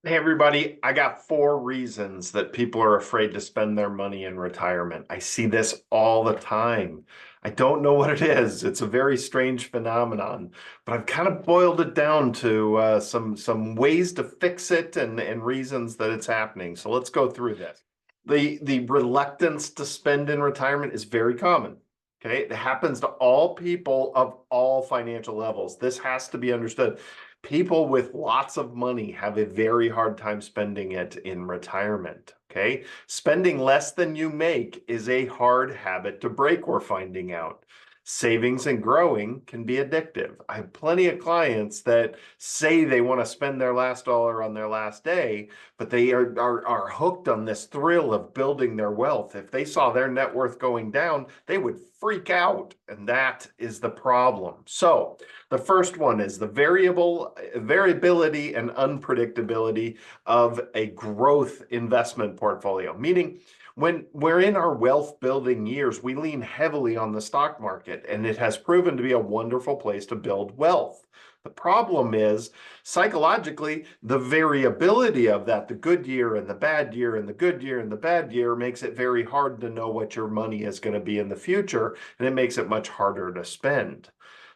Hey everybody, I got 4 reasons that people are afraid to spend their money in retirement. I see this all the time. I don't know what it is. It's a very strange phenomenon, but I've kind of boiled it down to some ways to fix it and reasons that it's happening. So let's go through this. The reluctance to spend in retirement is very common. Okay, it happens to all people of all financial levels. This has to be understood. People with lots of money have a very hard time spending it in retirement. Okay. Spending less than you make is a hard habit to break, we're finding out. Savings and growing can be addictive. I have plenty of clients that say they want to spend their last dollar on their last day, but they are hooked on this thrill of building their wealth. If they saw their net worth going down, they would freak out. And that is the problem. So, the first one is the variability and unpredictability of a growth investment portfolio, meaning when we're in our wealth building years, we lean heavily on the stock market, and it has proven to be a wonderful place to build wealth. The problem is psychologically, the variability of that, the good year and the bad year and the good year and the bad year, makes it very hard to know what your money is going to be in the future, and it makes it much harder to spend.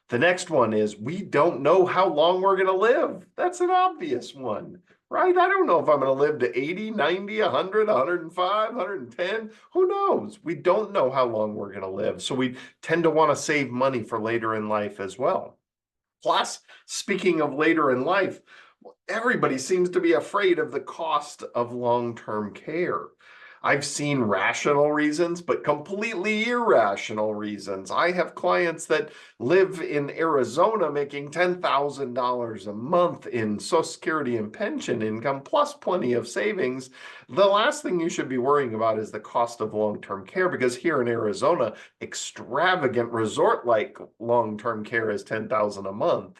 The next one is we don't know how long we're going to live. That's an obvious one, right? I don't know if I'm going to live to 80, 90, 100, 105, 110. Who knows? We don't know how long we're going to live. So we tend to want to save money for later in life as well. Plus, speaking of later in life, everybody seems to be afraid of the cost of long-term care. I've seen rational reasons, but completely irrational reasons. I have clients that live in Arizona making $10,000 a month in Social Security and pension income, plus plenty of savings. The last thing you should be worrying about is the cost of long-term care, because here in Arizona, extravagant resort-like long-term care is $10,000 a month.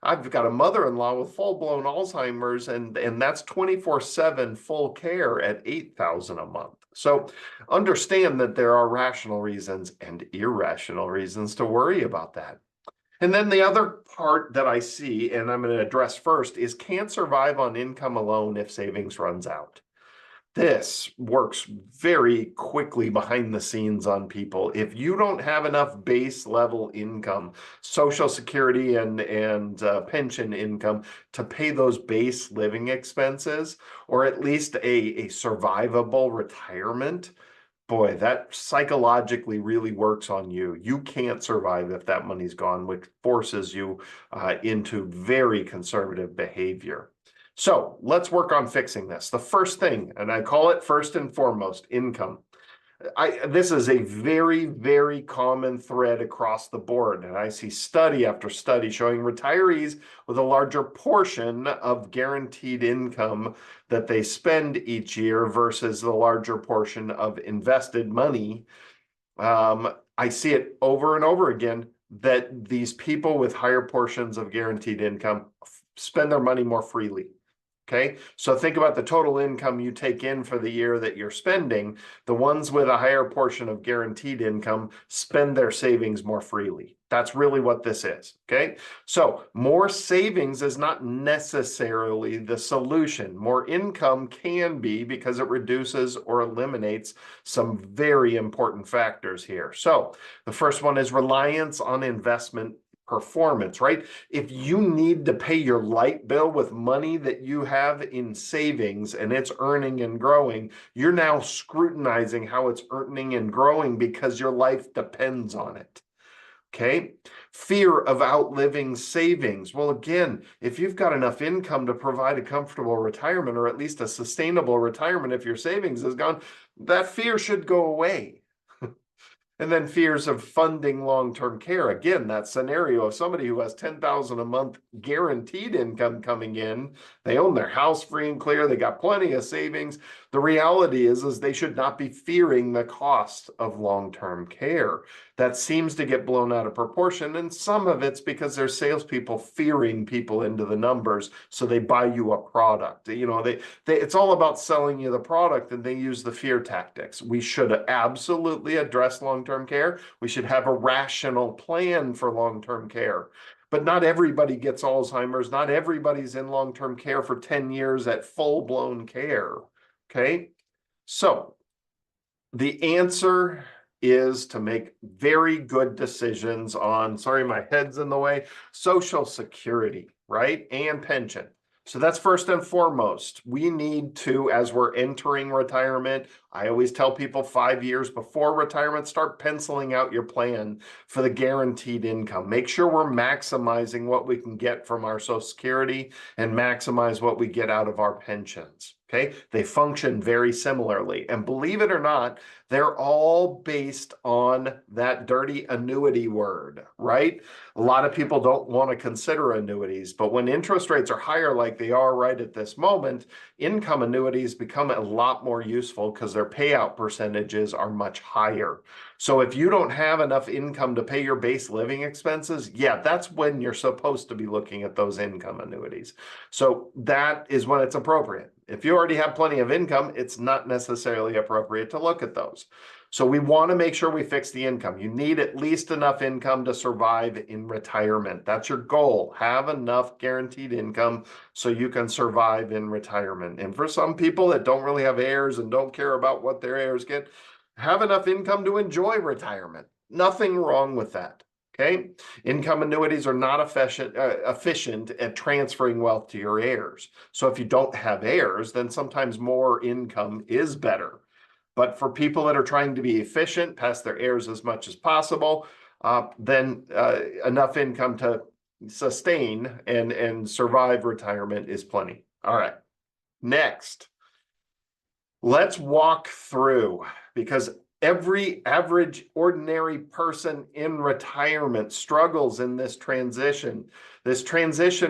I've got a mother-in-law with full-blown Alzheimer's, and that's 24/7 full care at $8,000 a month. So understand that there are rational reasons and irrational reasons to worry about that. And then the other part that I see, and I'm going to address first, is can't survive on income alone if savings runs out. This works very quickly behind the scenes on people. If you don't have enough base level income, Social Security and pension income to pay those base living expenses, or at least a survivable retirement, boy, that psychologically really works on you. You can't survive if that money's gone, which forces you into very conservative behavior. So let's work on fixing this. The first thing, and I call it first and foremost, income. This is a very, very common thread across the board. And I see study after study showing retirees with a larger portion of guaranteed income that they spend each year versus the larger portion of invested money. I see it over and over again that these people with higher portions of guaranteed income spend their money more freely. Okay, so think about the total income you take in for the year that you're spending. The ones with a higher portion of guaranteed income spend their savings more freely. That's really what this is. Okay, so more savings is not necessarily the solution. More income can be, because it reduces or eliminates some very important factors here. So the first one is reliance on investment performance, right? If you need to pay your light bill with money that you have in savings and it's earning and growing, you're now scrutinizing how it's earning and growing because your life depends on it. Okay. Fear of outliving savings. Well, again, if you've got enough income to provide a comfortable retirement, or at least a sustainable retirement, if your savings is gone, that fear should go away. And then fears of funding long-term care. Again, that scenario of somebody who has $10,000 a month guaranteed income coming in, they own their house free and clear, they got plenty of savings. The reality is they should not be fearing the cost of long-term care. That seems to get blown out of proportion, and some of it's because there's salespeople fearing people into the numbers, so they buy you a product. You know, it's all about selling you the product, and they use the fear tactics. We should absolutely address long-term care. We should have a rational plan for long-term care. But not everybody gets Alzheimer's. Not everybody's in long-term care for 10 years at full-blown care. Okay. So the answer is to make very good decisions on, sorry, my head's in the way, Social Security, right? And pension. So that's first and foremost. We need to, as we're entering retirement, I always tell people 5 years before retirement, start penciling out your plan for the guaranteed income. Make sure we're maximizing what we can get from our Social Security and maximize what we get out of our pensions. Okay, they function very similarly. And believe it or not, they're all based on that dirty annuity word, right? A lot of people don't want to consider annuities, but when interest rates are higher like they are right at this moment, income annuities become a lot more useful because their payout percentages are much higher. So if you don't have enough income to pay your base living expenses, yeah, that's when you're supposed to be looking at those income annuities. So that is when it's appropriate. If you already have plenty of income, it's not necessarily appropriate to look at those. So we want to make sure we fix the income. You need at least enough income to survive in retirement. That's your goal. Have enough guaranteed income so you can survive in retirement. And for some people that don't really have heirs and don't care about what their heirs get, have enough income to enjoy retirement. Nothing wrong with that. Okay, income annuities are not efficient at transferring wealth to your heirs. So if you don't have heirs, then sometimes more income is better. But for people that are trying to be efficient, pass their heirs as much as possible, then enough income to sustain and survive retirement is plenty. All right, next, let's walk through, because every average ordinary person in retirement struggles in this transition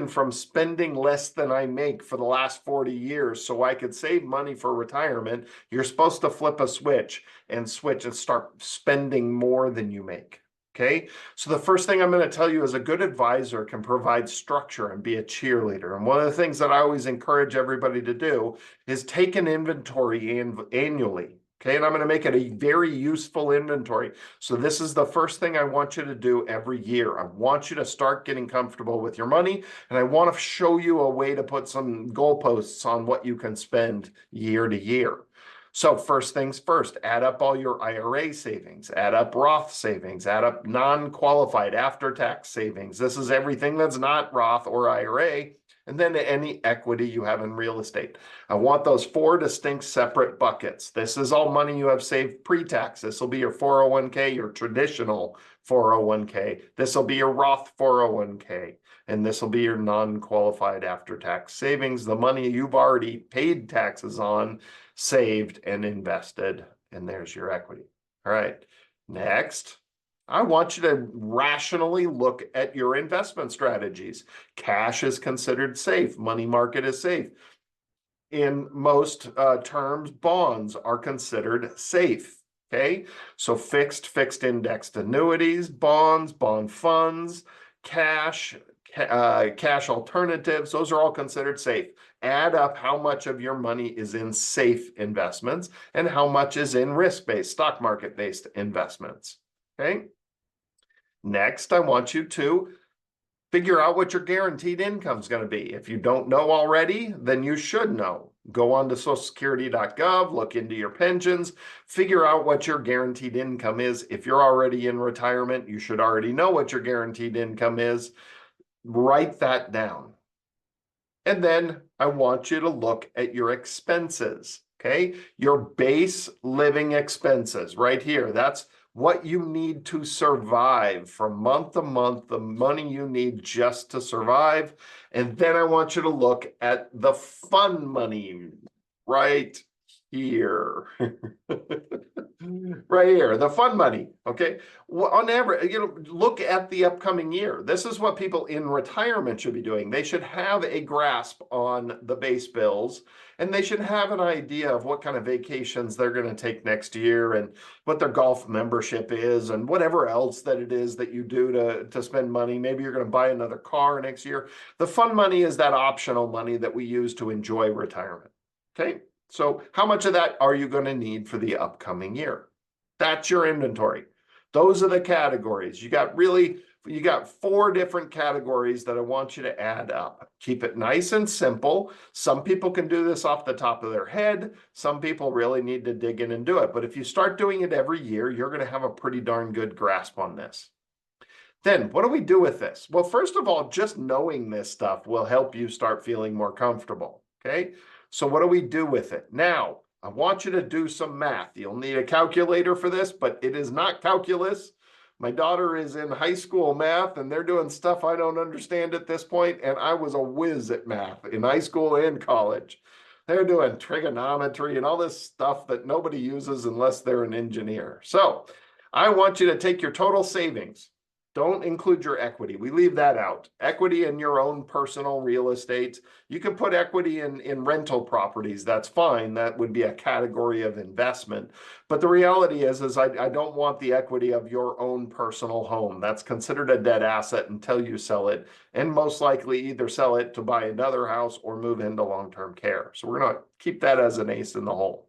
from spending less than I make for the last 40 years so I could save money for retirement. You're supposed to flip a switch and start spending more than you make. Okay, so the first thing I'm going to tell you is a good advisor can provide structure and be a cheerleader. And one of the things that I always encourage everybody to do is take an inventory annually. Okay, and I'm going to make it a very useful inventory. So this is the first thing I want you to do every year. I want you to start getting comfortable with your money, and I want to show you a way to put some goalposts on what you can spend year to year. So first things first, add up all your IRA savings, add up Roth savings, add up non-qualified after-tax savings. This is everything that's not Roth or IRA, and then any equity you have in real estate. I want those 4 distinct separate buckets. This is all money you have saved pre-tax. This will be your 401k, your traditional 401k. This will be your Roth 401k. And this will be your non-qualified after-tax savings, the money you've already paid taxes on, saved and invested, and there's your equity. All right, next, I want you to rationally look at your investment strategies. Cash is considered safe. Money market is safe. In most terms, bonds are considered safe. Okay, so fixed indexed annuities, bonds, bond funds, cash alternatives, those are all considered safe. Add up how much of your money is in safe investments and how much is in risk-based, stock market-based investments. Okay. Next, I want you to figure out what your guaranteed income is going to be. If you don't know already, then you should know. Go on to socialsecurity.gov, look into your pensions, figure out what your guaranteed income is. If you're already in retirement, you should already know what your guaranteed income is. Write that down. And then I want you to look at your expenses, okay? Your base living expenses right here. That's what you need to survive from month to month, the money you need just to survive. And then I want you to look at the fun money right here. Right here, the fun money, okay? Well, on average, look at the upcoming year. This is what people in retirement should be doing. They should have a grasp on the base bills, and they should have an idea of what kind of vacations they're going to take next year and what their golf membership is and whatever else that it is that you do to spend money. Maybe you're going to buy another car next year. The fun money is that optional money that we use to enjoy retirement, okay? So how much of that are you going to need for the upcoming year? That's your inventory. Those are the categories. You got really, you got 4 different categories that I want you to add up. Keep it nice and simple. Some people can do this off the top of their head. Some people really need to dig in and do it. But if you start doing it every year, you're going to have a pretty darn good grasp on this. Then what do we do with this? Well, first of all, just knowing this stuff will help you start feeling more comfortable. Okay. So what do we do with it? Now, I want you to do some math. You'll need a calculator for this, but it is not calculus. My daughter is in high school math and they're doing stuff I don't understand at this point, and I was a whiz at math in high school and college. They're doing trigonometry and all this stuff that nobody uses unless they're an engineer. So I want you to take your total savings. Don't include your equity. We leave that out. Equity in your own personal real estate. You can put equity in rental properties. That's fine. That would be a category of investment. But the reality is I don't want the equity of your own personal home. That's considered a dead asset until you sell it, and most likely either sell it to buy another house or move into long-term care. So we're going to keep that as an ace in the hole.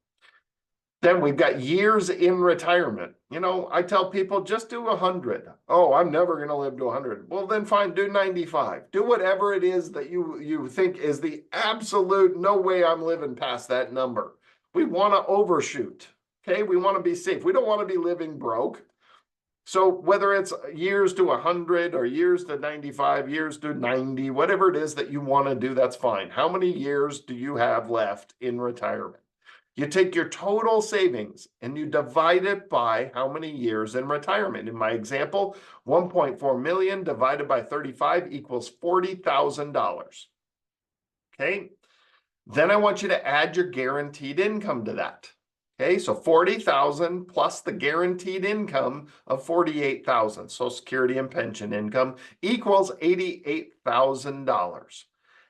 Then we've got years in retirement. You know, I tell people just do 100. Oh, I'm never going to live to 100. Well, then fine, do 95. Do whatever it is that you think is the absolute no way I'm living past that number. We want to overshoot. Okay, we want to be safe. We don't want to be living broke. So whether it's years to 100 or years to 95, years to 90, whatever it is that you want to do, that's fine. How many years do you have left in retirement? You take your total savings and you divide it by how many years in retirement. In my example, 1.4 million divided by 35 equals $40,000. Okay. Then I want you to add your guaranteed income to that. Okay, so 40,000 plus the guaranteed income of 48,000, Social Security and pension income, equals $88,000.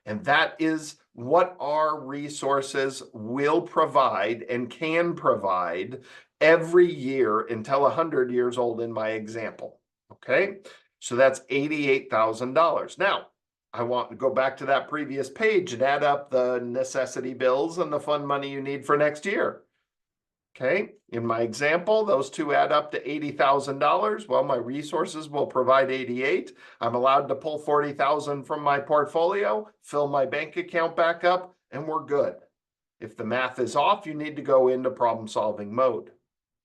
And that is what our resources will provide and can provide every year until 100 years old in my example. Okay, so that's $88,000. Now, I want to go back to that previous page and add up the necessity bills and the fund money you need for next year. Okay, in my example, those two add up to $80,000. Well, my resources will provide 88. I'm allowed to pull 40,000 from my portfolio, fill my bank account back up, and we're good. If the math is off, you need to go into problem-solving mode.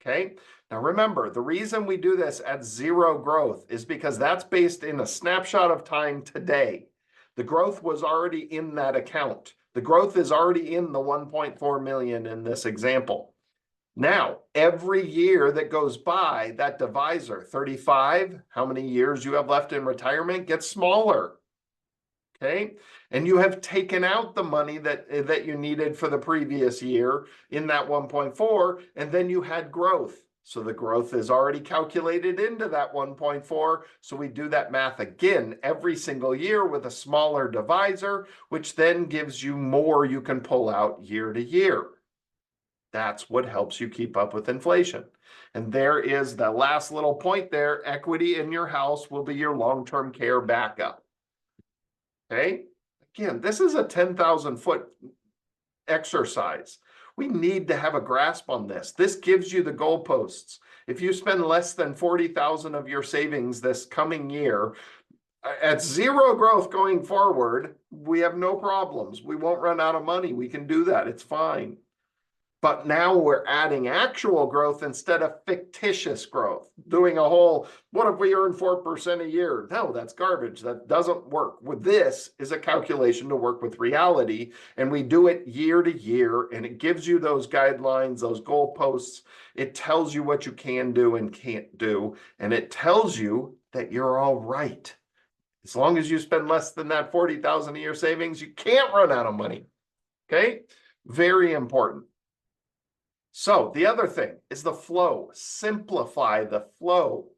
Okay, now remember, the reason we do this at zero growth is because that's based in a snapshot of time today. The growth was already in that account. The growth is already in the 1.4 million in this example. Now, every year that goes by, that divisor, 35, how many years you have left in retirement, gets smaller. Okay, and you have taken out the money that you needed for the previous year in that 1.4, and then you had growth. So the growth is already calculated into that 1.4. So we do that math again every single year with a smaller divisor, which then gives you more you can pull out year to year. That's what helps you keep up with inflation. And there is the last little point there. Equity in your house will be your long-term care backup. Okay? Again, this is a 10,000 foot exercise. We need to have a grasp on this. This gives you the goalposts. If you spend less than 40,000 of your savings this coming year, at zero growth going forward, we have no problems. We won't run out of money. We can do that. It's fine. But now we're adding actual growth instead of fictitious growth. Doing a whole, what if we earn 4% a year? No, that's garbage. That doesn't work. With this is a calculation to work with reality. And we do it year to year. And it gives you those guidelines, those goalposts. It tells you what you can do and can't do. And it tells you that you're all right. As long as you spend less than that 40,000 a year savings, you can't run out of money. Okay? Very important. So the other thing is the flow. Simplify the flow.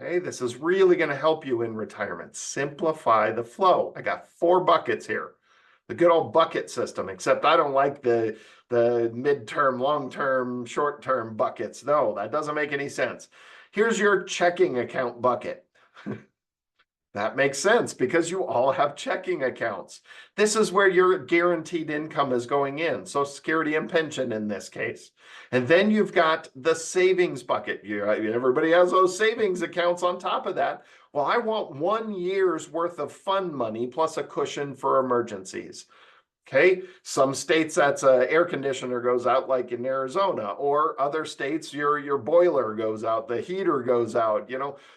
Okay, this is really going to help you in retirement. Simplify the flow. I got 4 buckets here. The good old bucket system, except I don't like the midterm, long-term, short-term buckets. No, that doesn't make any sense. Here's your checking account bucket. That makes sense because you all have checking accounts. This is where your guaranteed income is going in, Social Security and pension in this case. And then you've got the savings bucket. Everybody has those savings accounts on top of that. Well, I want 1 year's worth of fund money plus a cushion for emergencies. Okay, some states that's a air conditioner goes out, like in Arizona, or other states your boiler goes out, the heater goes out,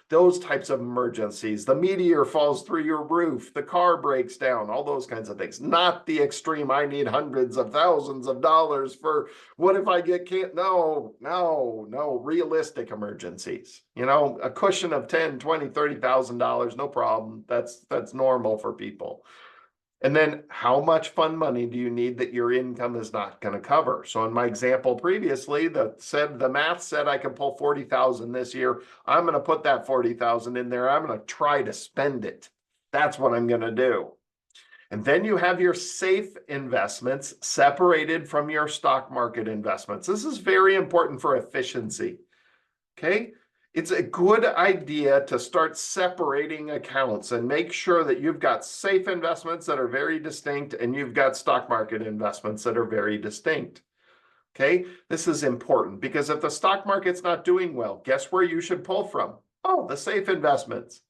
those types of emergencies. The meteor falls through your roof, the car breaks down, all those kinds of things. Not the extreme, I need hundreds of thousands of dollars for what if I get can't. No, realistic emergencies. A cushion of 10, 20, $30,000, no problem. That's normal for people. And then how much fund money do you need that your income is not going to cover? So in my example previously, the math said I could pull 40,000 this year. I'm going to put that 40,000 in there. I'm going to try to spend it. That's what I'm going to do. And then you have your safe investments separated from your stock market investments. This is very important for efficiency. Okay? It's a good idea to start separating accounts and make sure that you've got safe investments that are very distinct and you've got stock market investments that are very distinct. Okay, this is important because if the stock market's not doing well, guess where you should pull from? Oh, the safe investments.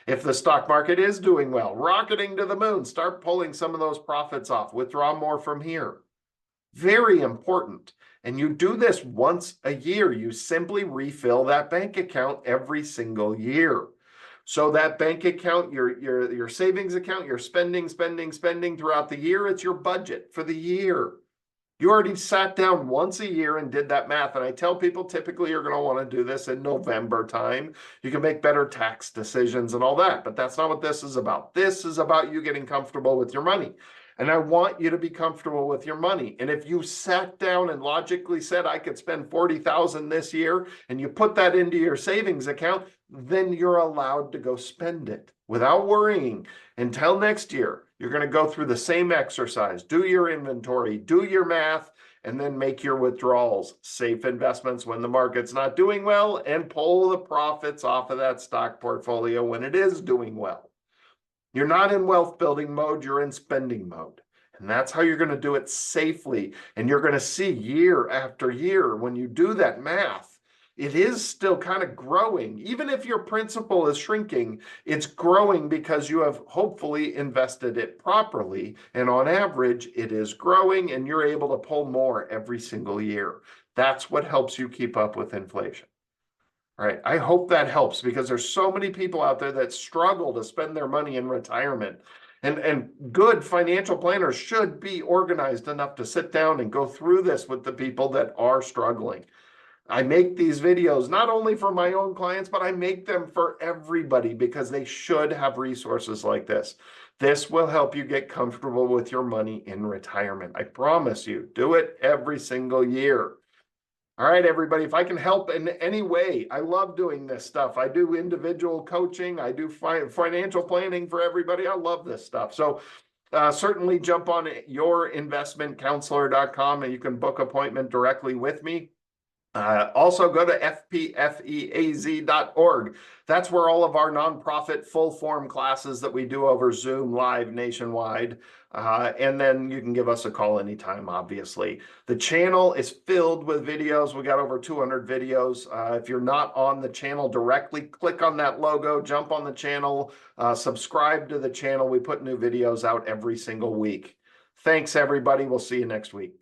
If the stock market is doing well, rocketing to the moon, start pulling some of those profits off, withdraw more from here. Very important. And you do this once a year. You simply refill that bank account every single year. So that bank account, your savings account, you're spending throughout the year. It's your budget for the year. You already sat down once a year and did that math. And I tell people typically you're going to want to do this in November time. You can make better tax decisions and all that, but that's not what this is about. This is about you getting comfortable with your money. And I want you to be comfortable with your money. And if you sat down and logically said, I could spend 40,000 this year, and you put that into your savings account, then you're allowed to go spend it without worrying. Until next year, you're going to go through the same exercise, do your inventory, do your math, and then make your withdrawals. Safe investments when the market's not doing well, and pull the profits off of that stock portfolio when it is doing well. You're not in wealth building mode, you're in spending mode. And that's how you're going to do it safely. And you're going to see year after year, when you do that math, it is still kind of growing. Even if your principal is shrinking, it's growing because you have hopefully invested it properly. And on average, it is growing and you're able to pull more every single year. That's what helps you keep up with inflation. All right, I hope that helps because there's so many people out there that struggle to spend their money in retirement. And good financial planners should be organized enough to sit down and go through this with the people that are struggling. I make these videos not only for my own clients, but I make them for everybody because they should have resources like this. This will help you get comfortable with your money in retirement. I promise you, do it every single year. All right, everybody, if I can help in any way, I love doing this stuff. I do individual coaching. I do financial planning for everybody. I love this stuff. So certainly jump on yourinvestmentcounselor.com and you can book appointment directly with me. Also go to fpfeaz.org. That's where all of our nonprofit full form classes that we do over Zoom live nationwide. And then you can give us a call anytime, obviously. The channel is filled with videos. We got over 200 videos. If you're not on the channel directly, click on that logo, jump on the channel, subscribe to the channel. We put new videos out every single week. Thanks, everybody. We'll see you next week.